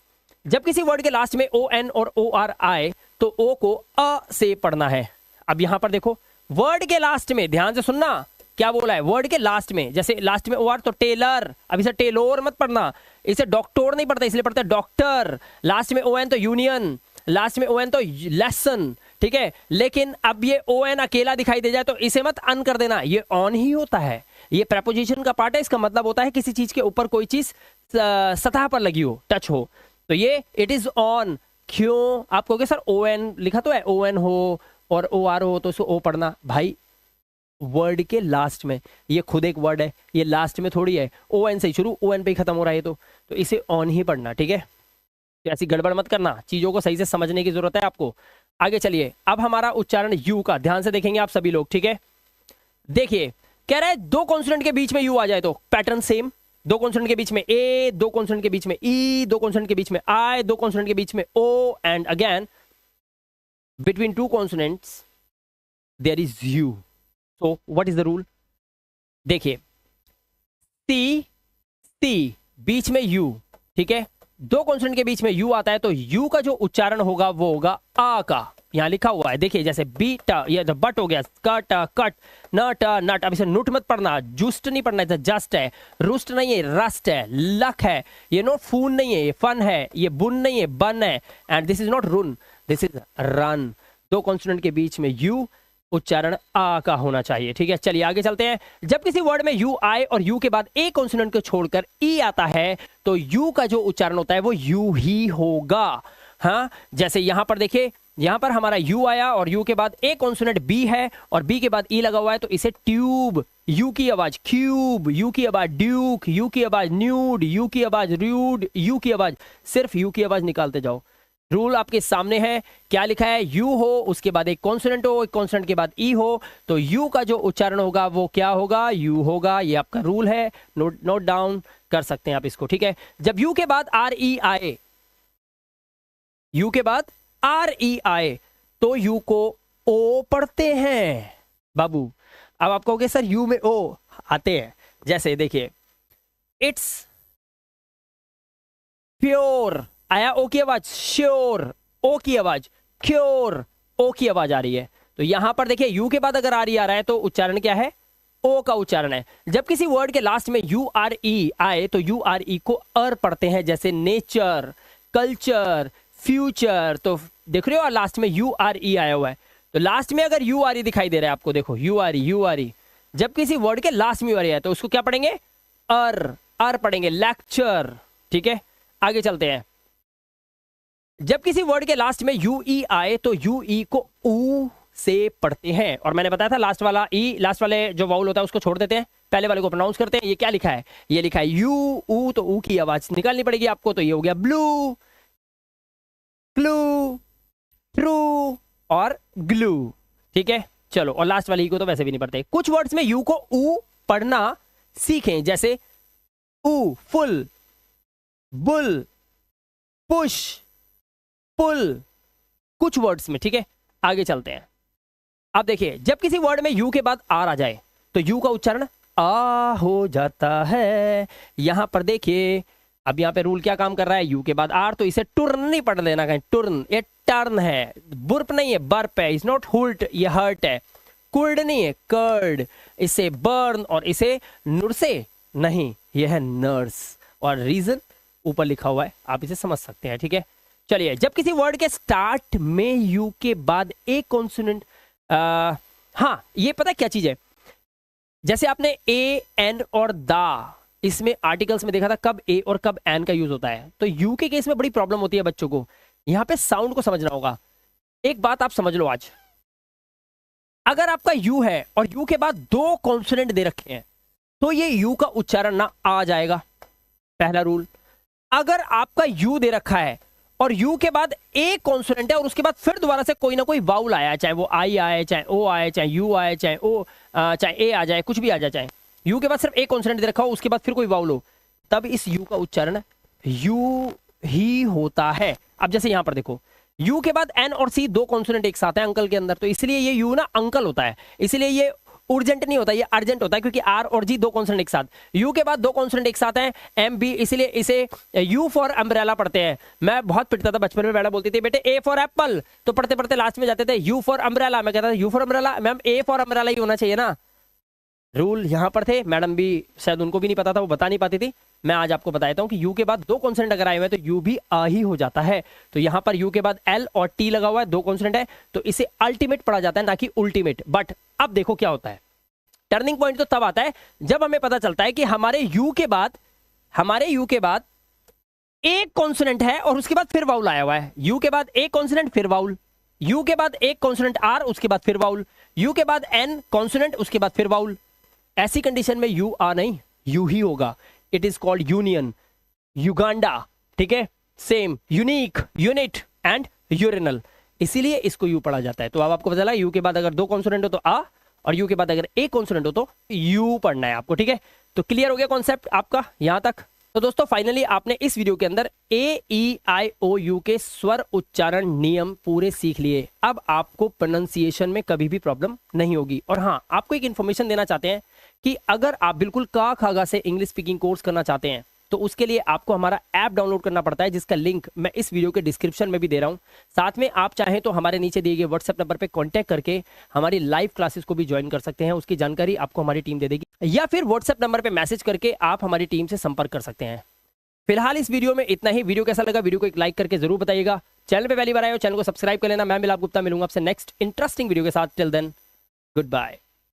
जब किसी वर्ड के लास्ट में ओ एन और ओ आर आए तो ओ को अ से पढ़ना है। अब यहां पर देखो वर्ड के लास्ट में, ध्यान से सुनना क्या बोला है, वर्ड के लास्ट में, जैसे लास्ट में ओ आर तो टेलर, अब इसे टेलोर मत पढ़ना, इसे डॉक्टर नहीं पढ़ता, इसलिए पढ़ता है डॉक्टर। लास्ट में ओ एन तो यूनियन, लास्ट में ओ एन तो लेसन, ठीक है। लेकिन अब ये ओ एन अकेला दिखाई दे जाए तो इसे मत अन कर देना, ये ऑन ही होता है, ये प्रेपोजिशन का पार्ट है। इसका मतलब होता है किसी चीज के ऊपर कोई चीज सतह पर लगी हो, टच हो, तो ये इट इज ऑन। क्यों आप कहोगे सर ओ एन लिखा तो है, ओ एन हो और ओ आर हो तो इसको ओ पढ़ना, भाई वर्ड के लास्ट में, ये खुद एक वर्ड है, ये लास्ट में थोड़ी है, ओ एन से ही शुरू, ओ एन पे ही खत्म हो रहा है, तो इसे ऑन ही पढ़ना, ठीक है। तो ऐसी गड़बड़ मत करना, चीजों को सही से समझने की जरूरत है आपको। आगे चलिए, अब हमारा उच्चारण यू का ध्यान से देखेंगे आप सभी लोग, ठीक है। देखिए कह रहा है दो कॉन्सोनेंट के बीच में यू आ जाए तो पैटर्न सेम, दो कॉन्सोनेंट के बीच में ए, दो कॉन्सोनेंट के बीच में ई, दो कॉन्सोनेंट के बीच में आई, दो कॉन्सोनेंट के बीच में O, and again between two consonants there is U. So what is the rule? देखिए सी सी बीच में यू, ठीक है, दो कॉन्सोनेंट के बीच में यू आता है तो यू का जो उच्चारण होगा वो होगा आ का, यहां लिखा हुआ है देखिए, जैसे बीट, ये जो बट हो गया, कट कट, नट नट। अब इसे नुट मत पढ़ना, जुस्ट नहीं पढ़ना, इसे जस्ट है, रुस्ट नहीं है, रस्ट है, लक है, ये नॉट फून नहीं है, ये फन है, ये बुन नहीं है, बन है, and this is not run, this is run. दो कॉन्सोनेंट के बीच में यू, उच्चारण आ का होना चाहिए, ठीक है। चलिए आगे चलते हैं। जब किसी वर्ड में यू आए और यू के बाद ए कॉन्सोनेंट को छोड़कर ई आता है तो यू का जो उच्चारण होता है वो यू ही होगा। हाँ, जैसे यहां पर देखिए, यहां पर हमारा यू आया और यू के बाद ए कॉन्सोनेंट बी है और बी के बाद ई लगा हुआ है तो इसे ट्यूब, यू की आवाज क्यूब, यू की आवाज ड्यूक, यू की आवाज न्यूड, यू की आवाज र्यूड, यू की आवाज, सिर्फ यू की आवाज निकालते जाओ। रूल आपके सामने है, क्या लिखा है, यू हो, उसके बाद एक कॉन्सोनेंट हो, एक कॉन्सोनेंट के बाद ई हो, तो यू का जो उच्चारण होगा वो क्या होगा, यू होगा। ये आपका रूल है, नोट डाउन कर सकते हैं आप इसको, ठीक है। जब यू के बाद आर ई आए, यू के बाद आर ई आए तो यू को ओ पढ़ते हैं बाबू। अब आप कहोगे सर यू में ओ आते हैं, जैसे देखिए इट्स प्योर, आया ओ की आवाज, श्योर ओ की आवाज, क्योर ओ की आवाज आ रही है। तो यहां पर देखिए यू के बाद अगर आर ई आ रहा है तो उच्चारण क्या है, ओ का उच्चारण है। जब किसी वर्ड के लास्ट में यू आर ई आए तो यू आर ई को अर पढ़ते हैं, जैसे नेचर, कल्चर, फ्यूचर। तो देख रहे हो लास्ट में यू आर ई आया हुआ है, तो लास्ट में अगर यू आर ई दिखाई दे रहा है आपको, देखो you R E, you R E, जब किसी वर्ड के लास्ट में यू आर ई आए तो उसको क्या पढ़ेंगे, अर पढ़ेंगे, लेक्चर, ठीक है। आगे चलते हैं। जब किसी वर्ड के लास्ट में यू ई आए तो यू ई को ऊ से पढ़ते हैं, और मैंने बताया था लास्ट वाला ई, लास्ट वाले जो वाउल होता है उसको छोड़ देते हैं, पहले वाले को प्रोनाउंस करते हैं। ये क्या लिखा है, ये लिखा है यू ऊ, तो ऊ की आवाज निकालनी पड़ेगी आपको, तो ये हो गया ब्लू, क्लू, ट्रू और ग्लू, ठीक है। चलो, और लास्ट वाली को तो वैसे भी नहीं पढ़ते। कुछ वर्ड्स में यू को ऊ पढ़ना सीखें, जैसे ऊ फुल, बुल, पुश, पुल, कुछ वर्ड्स में, ठीक है। आगे चलते हैं। अब देखिए जब किसी वर्ड में यू के बाद आर आ जाए तो यू का उच्चारण आ हो जाता है। यहां पर देखिए, अब यहां पे रूल क्या काम कर रहा है, यू के बाद आर, तो इसे टर्न नहीं पढ़ लेना कहीं, टर्न, ये टर्न है, बुर्प नहीं है, बर्प है, इज नॉट हुल्ट, ये हर्ट है, कुर्ड नहीं है, कर्ड, इसे बर्न, और इसे नुरसे नहीं, यह है नर्स, और रीजन ऊपर लिखा हुआ है, आप इसे समझ सकते हैं, ठीक है। चलिए, जब किसी वर्ड के स्टार्ट में यू के बाद एक कॉन्सोनेंट, हाँ ये पता है क्या चीज है, जैसे आपने ए, एन और दा, इसमें आर्टिकल्स में देखा था कब ए और कब एन का यूज होता है, तो यू के केस में बड़ी प्रॉब्लम होती है बच्चों को, यहां पे साउंड को समझना होगा। एक बात आप समझ लो आज, अगर आपका यू है और यू के बाद दो कॉन्सोनेंट दे रखे हैं तो ये यू का उच्चारण ना आ जाएगा, पहला रूल। अगर आपका यू दे रखा है और यू के बाद एक कॉन्सोनेंट है और उसके बाद फिर दोबारा से कोई ना कोई वाउल आया, चाहे वो आई आए, चाहे ओ आए, चाहे यू आए, चाहे ओ चाहे ए आ जाए, कुछ भी आ जाए, चाहे यू के बाद सिर्फ एक कॉन्सोनेंट दे रखा हो उसके बाद फिर कोई वाउल हो, तब इस यू का उच्चारण यू ही होता है। अब जैसे यहां पर देखो, यू के बाद एन और सी दो कॉन्सोनेंट एक साथ है अंकल के अंदर, तो इसलिए ये यू ना अंकल होता है, इसलिए ये उर्जेंट नहीं होता, ये अर्जेंट होता है, क्योंकि आर और जी दो कॉन्सोनेंट एक साथ, यू के बाद दो कॉन्सोनेंट एक साथ हैं, एम बी, इसलिए इसे यू फॉर अम्ब्रेला पढ़ते हैं। मैं बहुत पिटता था बचपन में, मैडम बोलती थी बेटे ए फॉर एप्पल, तो पढ़ते पढ़ते लास्ट में जाते थे यू फॉर अम्ब्रेला, मैं कहता था U for umbrella, ma'am A for umbrella ही होना चाहिए ना। रूल यहां पर थे, मैडम भी शायद उनको भी नहीं पता था, वो बता नहीं पाती थी। मैं आज आपको बताता हूं कि यू के बाद दो कॉन्सोनेंट अगर आए हुए हैं तो यू भी आ ही हो जाता है। तो यहां पर यू के बाद एल और टी लगा हुआ है, दो कॉन्सोनेंट है, तो इसे अल्टीमेट पढ़ा जाता है ना कि उल्टीमेट। बट अब देखो क्या होता है, टर्निंग पॉइंट तो तब आता है जब हमें पता चलता है कि हमारे यू के बाद एक कॉन्सोनेंट है और उसके बाद फिर वाउल आया हुआ है, यू के बाद एक कॉन्सोनेंट फिर वाउल, यू के बाद एक कॉन्सोनेंट आर उसके बाद फिर वाउल, यू के बाद एन कॉन्सोनेंट उसके बाद फिर वाउल। ऐसी कंडीशन में यू आ नहीं, यू ही होगा। It is called union, Uganda, ठीक है, same, unique, unit and urinal, इसीलिए इसको यू पढ़ा जाता है। तो अब आपको पता चला यू के बाद अगर दो कॉन्सोनेंट हो तो आ, और यू के बाद अगर एक कॉन्सोनेंट हो तो यू पढ़ना है आपको, ठीक है। तो क्लियर हो गया कॉन्सेप्ट आपका यहां तक। तो दोस्तों फाइनली आपने इस वीडियो के अंदर ए ई आई ओ यू के स्वर उच्चारण नियम पूरे सीख लिए। अब आपको प्रोनाउंसिएशन में कभी भी प्रॉब्लम नहीं होगी। और हाँ, आपको एक इन्फॉर्मेशन देना चाहते हैं कि अगर आप बिल्कुल का खागा से इंग्लिश स्पीकिंग कोर्स करना चाहते हैं तो उसके लिए आपको हमारा ऐप डाउनलोड करना पड़ता है, जिसका लिंक मैं इस वीडियो के डिस्क्रिप्शन में भी दे रहा हूं। साथ में आप चाहें तो हमारे नीचे दिए गए व्हाट्सएप नंबर पे कांटेक्ट करके हमारी लाइव क्लासेस को भी ज्वाइन कर सकते हैं, उसकी जानकारी आपको हमारी टीम दे देगी, या फिर व्हाट्सएप नंबर पे मैसेज करके आप हमारी टीम से संपर्क कर सकते हैं। फिलहाल इस वीडियो में इतना ही। वीडियो कैसा लगा वीडियो को एक लाइक करके जरूर बताइएगा। चैनल पे पहली बार आए हो चैनल को सब्सक्राइब कर लेना। मैं मिलाप गुप्ता मिलूंगा आपसे नेक्स्ट इंटरेस्टिंग वीडियो के साथ। Till then good bye.